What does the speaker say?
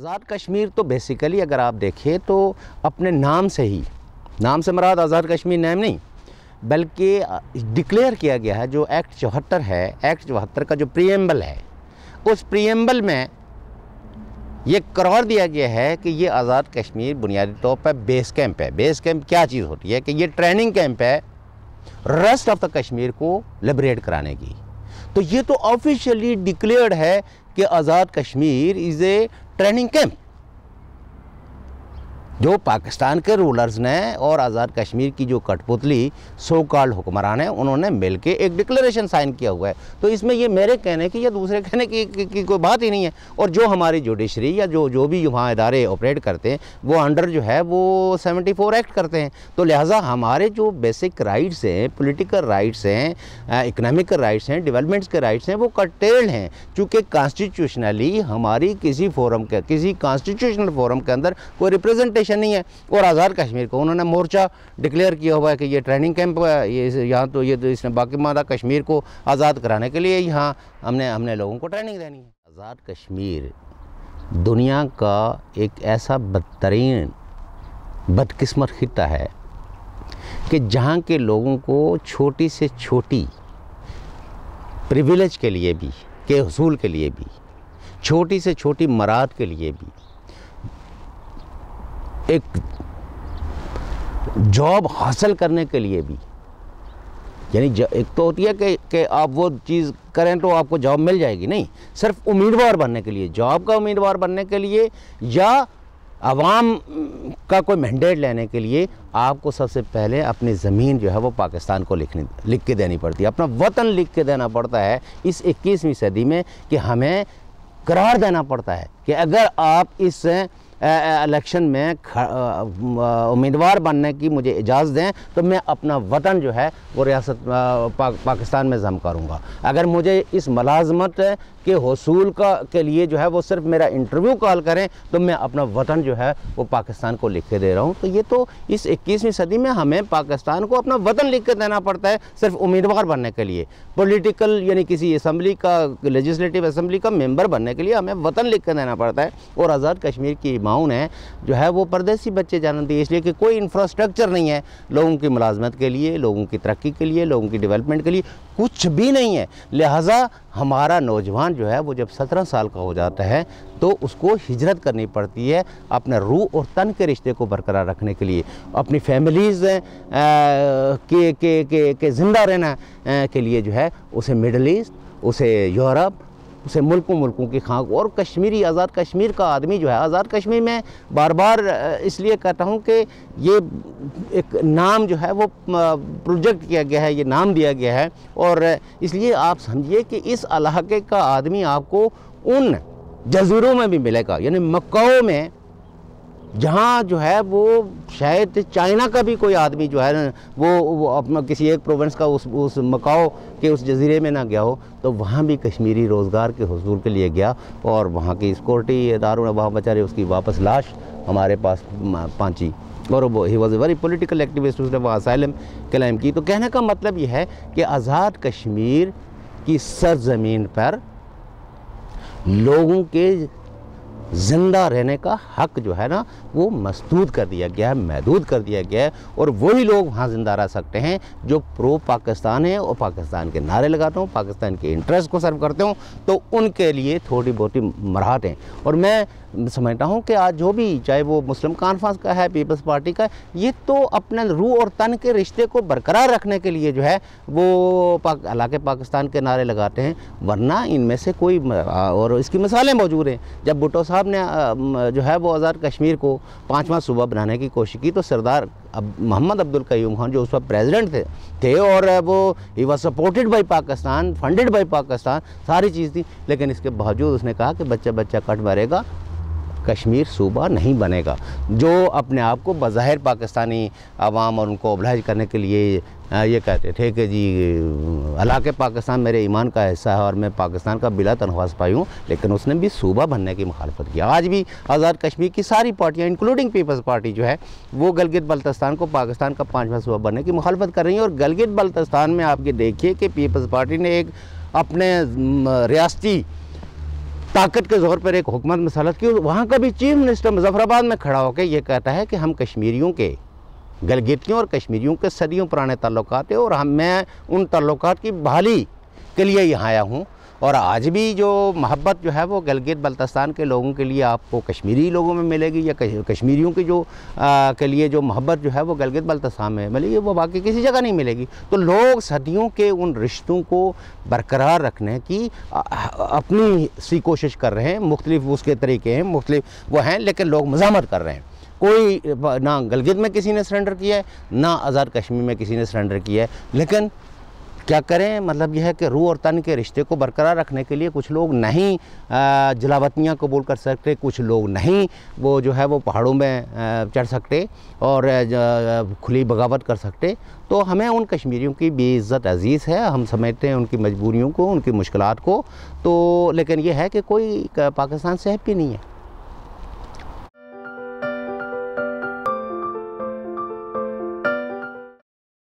आज़ाद कश्मीर तो बेसिकली अगर आप देखें तो अपने नाम से ही, नाम से मुराद आज़ाद कश्मीर नाम नहीं बल्कि डिक्लेयर किया गया है। जो एक्ट 74 है, एक्ट 74 का जो प्रीएम्बल है, उस प्रीएम्बल में ये करार दिया गया है कि ये आज़ाद कश्मीर बुनियादी तौर पर बेस कैंप है। बेस कैंप क्या चीज़ होती है कि ये ट्रेनिंग कैंप है रेस्ट ऑफ द कश्मीर को लिबरेट कराने की। तो ये तो ऑफिशियली डिक्लेयर्ड है कि Azad Kashmir is a training camp. जो पाकिस्तान के रूलर्स ने और आज़ाद कश्मीर की जो कठपुतली सो कॉल्ड हुक्मरान है, उन्होंने मिलके एक डिक्लेरेशन साइन किया हुआ है। तो इसमें ये मेरे कहने की या दूसरे कहने की कोई बात ही नहीं है। और जो हमारी जुडिशरी या जो भी वहाँ इदारे ऑपरेट करते हैं वो अंडर जो है वो 74 एक्ट करते हैं। तो लिहाजा हमारे जो बेसिक राइट्स हैं, पॉलिटिकल राइट्स हैं, इकनॉमिकल राइट्स हैं, डेवलपमेंट्स के राइट्स हैं, वो कर्टेल्ड हैं। चूँकि कॉन्स्टिट्यूशनली हमारी किसी कॉन्स्टिट्यूशनल फोरम के अंदर कोई रिप्रेजेंटेशन नहीं है। और आज़ाद कश्मीर को उन्होंने मोर्चा डिक्लेयर किया हुआ है कि ये ट्रेनिंग कैंप है, ये यहाँ तो ये तो इसने बाकी मादा कश्मीर को आज़ाद कराने के लिए यहाँ हमने लोगों को ट्रेनिंग देनी है। आज़ाद कश्मीर दुनिया का एक ऐसा बदतरीन बदकिस्मत खित्ता है कि जहाँ के लोगों को छोटी से छोटी प्रिविलेज के लिए भी, के हुसूल के लिए भी, छोटी से छोटी मराद के लिए भी, एक जॉब हासिल करने के लिए भी, यानी एक तो होती है कि आप वो चीज़ करें तो आपको जॉब मिल जाएगी, नहीं, सिर्फ उम्मीदवार बनने के लिए, जॉब का उम्मीदवार बनने के लिए या आवाम का कोई मैंडेट लेने के लिए आपको सबसे पहले अपनी ज़मीन जो है वो पाकिस्तान को लिख के देनी पड़ती है, अपना वतन लिख के देना पड़ता है। इस 21वीं सदी में कि हमें करार देना पड़ता है कि अगर आप इस इलेक्शन में उम्मीदवार बनने की मुझे इजाज़त दें तो मैं अपना वतन जो है वो रियासत पाकिस्तान में ज़म करूँगा। अगर मुझे इस मुलाजमत के हसूल के लिए जो है वो सिर्फ मेरा इंटरव्यू कॉल करें तो मैं अपना वतन जो है वो पाकिस्तान को लिख के दे रहा हूँ। तो ये तो इस 21वीं सदी में हमें पाकिस्तान को अपना वतन लिख के देना पड़ता है सिर्फ उम्मीदवार बनने के लिए। पॉलिटिकल यानी किसी असम्बली का, लेजिस्लेटिव असम्बली का मेंबर बनने के लिए हमें वतन लिख के देना पड़ता है। और आज़ाद कश्मीर की माओं ने जो है वो परदेसी बच्चे जाने दिए, इसलिए कि कोई इंफ्रास्ट्रक्चर नहीं है लोगों की मुलाजमत के लिए, लोगों की तरक्की के लिए, लोगों की डेवलपमेंट के लिए, कुछ भी नहीं है। लिहाजा हमारा नौजवान जो है वो जब 17 साल का हो जाता है तो उसको हिजरत करनी पड़ती है अपने रूह और तन के रिश्ते को बरकरार रखने के लिए, अपनी फैमिलीज़ के ज़िंदा रहना के लिए जो है उसे मिडल ईस्ट, उसे यूरोप, उसे मुल्कों की खाक। और कश्मीरी, आज़ाद कश्मीर का आदमी जो है, आज़ाद कश्मीर में बार बार इसलिए कहता हूँ कि ये एक नाम जो है वो प्रोजेक्ट किया गया है, ये नाम दिया गया है। और इसलिए आप समझिए कि इस इलाके का आदमी आपको उन जज़ीरों में भी मिलेगा, यानी मक्काओं में, जहाँ जो है वो शायद चाइना का भी कोई आदमी जो है ना वो अपना किसी एक प्रोविंस का उस मकाओ के उस जजीरे में ना गया हो, तो वहाँ भी कश्मीरी रोज़गार के हुसूल के लिए गया और वहाँ की सिक्योरिटी इदारों ने वहाँ बेचारे उसकी वापस लाश हमारे पास पहुँची। और वो he was a very political activist, उसने वहाँ असाइलम क्लेम की। तो कहने का मतलब ये है कि आज़ाद कश्मीर की सरज़मीन पर लोगों के ज़िंदा रहने का हक जो है ना वो मसदूद कर दिया गया है, महदूद कर दिया गया है। और वही लोग वहाँ ज़िंदा रह सकते हैं जो प्रो पाकिस्तान हैं और पाकिस्तान के नारे लगाते हों, पाकिस्तान के इंटरेस्ट को सर्व करते हों, तो उनके लिए थोड़ी बहुत मराहत हैं। और मैं समझता हूँ कि आज जो भी, चाहे वो मुस्लिम कॉन्फ्रेंस का है, पीपल्स पार्टी का, ये तो अपने रूह और तन के रिश्ते को बरकरार रखने के लिए जो है वो हालांकि पाकिस्तान के नारे लगाते हैं, वरना इनमें से कोई, और इसकी मिसालें मौजूद हैं। जब भुट्टो साहब ने जो है वो आज़ाद कश्मीर को 5वां सूबा बनाने की कोशिश की तो सरदार मोहम्मद अब्दुल कयूम खान जो उस वक्त प्रेसिडेंट थे और वो he was supported by Pakistan, funded by Pakistan, सारी चीज़ थी, लेकिन इसके बावजूद उसने कहा कि बच्चा बच्चा कट मरेगा, कश्मीर सूबा नहीं बनेगा। जो अपने आप को बज़ाहिर पाकिस्तानी आवाम और उनको ओबलाइज करने के लिए ये कहते थे कि जी इलाके पाकिस्तान मेरे ईमान का हिस्सा है और मैं पाकिस्तान का बिला तनख्वाह सिपाही हूँ, लेकिन उसने भी सूबा बनने की मुखालफत की। आज भी आज़ाद कश्मीर की सारी पार्टियाँ इंक्लूडिंग पीपल्स पार्टी जो है वो गलगित बल्तिस्तान को पाकिस्तान का 5वां सूबा बनने की मुखालफत कर रही है। और गलगित बल्तिस्तान में आप ये देखिए कि पीपल्स पार्टी ने एक अपने रियासती ताकत के ज़ोर पर एक हुकूमत मसलत की। वहाँ का भी चीफ मिनिस्टर मुजफ्फराबाद में खड़ा होकर ये कहता है कि हम कश्मीरियों के, गिलगितियों और कश्मीरियों के सदियों पुराने ताल्लुकात है और मैं उन ताल्लुकात की बहाली के लिए यहाँ आया हूँ। और आज भी जो मोहब्बत जो है वो गिलगित बल्तिस्तान के लोगों के लिए आपको कश्मीरी लोगों में मिलेगी, या कश्मीरियों की जो के लिए जो मोहब्बत जो है वो गिलगित बल्तिस्तान में मिलेगी, वो बाकी किसी जगह नहीं मिलेगी। तो लोग सदियों के उन रिश्तों को बरकरार रखने की अपनी सी कोशिश कर रहे हैं। मुख्तलिफ उसके तरीके हैं, मुख्तलिफ वो हैं, लेकिन लोग मज़ामत कर रहे हैं। कोई ना गिलगित में किसी ने सरेंडर किया है, ना आज़ाद कश्मीर में किसी ने सरेंडर किया है। लेकिन क्या करें, मतलब यह है कि रूह और तन के रिश्ते को बरकरार रखने के लिए कुछ लोग नहीं जलावतनियाँ कबूल कर सकते, कुछ लोग नहीं वो जो है वो पहाड़ों में चढ़ सकते और खुली बगावत कर सकते। तो हमें उन कश्मीरियों की बेइज्जत अजीज़ है, हम समझते हैं उनकी मजबूरियों को, उनकी मुश्किलात को। तो लेकिन यह है कि कोई पाकिस्तान से हैप्पी नहीं है।